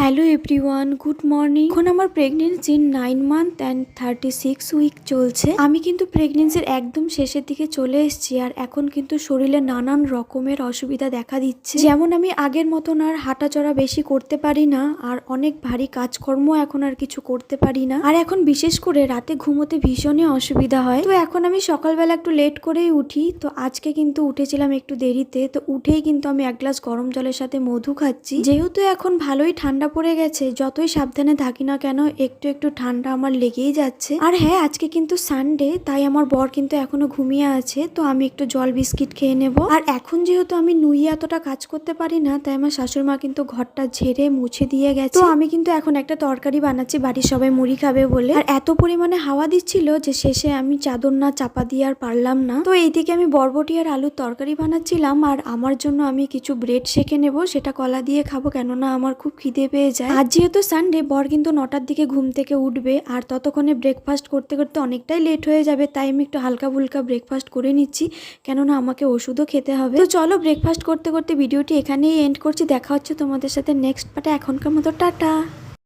Hello everyone, good morning. এখন আমার pregnancy 9 month and 36 week চলছে। আমি কিন্তু প্রেগনেন্সির একদম শেষের দিকে চলে এসেছি। আর এখন কিন্তু শরীরে নানান রকমের অসুবিধা দেখা দিচ্ছে। যেমন আমি আগের মতন আর হাঁটাচড়া বেশি করতে পারি না, আর অনেক ভারী কাজকর্ম এখন আর কিছু করতে পারি না। আর এখন বিশেষ করে রাতে ঘুমোতে ভীষণই অসুবিধা হয়। তো এখন আমি সকালবেলা একটু লেট করেই উঠি। তো আজকে কিন্তু উঠেছিলাম একটু দেরিতে। তো উঠেই কিন্তু আমি এক গ্লাস গরম জলের সাথে মধু খাচ্ছি। যেহেতু এখন ভালোই ঠান্ডা পড়ে গেছে, যতই সাবধানে থাকি না কেন একটু একটু ঠান্ডা আমার লেগেই যাচ্ছে। আর হ্যাঁ, আজকে কিন্তু সানডে, তাই আমার বর কিন্তু এখনো ঘুমিয়ে আছে। তো আমি একটু জল বিস্কিট খেয়ে নেব। আর এখন যেহেতু আমি নুয়ে এতটা কাজ করতে পারি না, তাই আমার শাশুড়ি মা কিন্তু ঘরটা ঝেড়ে মুছে দিয়ে গেছে। তো আমি কিন্তু এখন একটা তরকারি বানাচ্ছি, বাড়ির সবাই মুড়ি খাবে বলে। আর এত পরিমাণে হাওয়া দিচ্ছিল যে শেষে আমি চাদর না চাপা দিয়ে আর পারলাম না। তো এইদিকে আমি বরবটি আর আলুর তরকারি বানাচ্ছিলাম। আর আমার জন্য আমি কিছু ব্রেড সেঁকে নেব, সেটা কলা দিয়ে খাবো, কেননা আমার খুব খিদে পেয়ে যায়। আজ যেহেতু সানডে, বর কিন্তু 9টার দিকে ঘুম থেকে উঠবে। আর ততক্ষণে ব্রেকফাস্ট করতে করতে অনেকটাই লেট হয়ে যাবে, তাই আমি একটু হালকা ফুলকা ব্রেকফাস্ট করে নিচ্ছি, কেননা আমাকে ওষুধও খেতে হবে। তো চলো, ব্রেকফাস্ট করতে করতে ভিডিওটি এখানেই এন্ড করছি। দেখা হচ্ছে তোমাদের সাথে নেক্সট পার্টে। এখনকার মতো টাটা।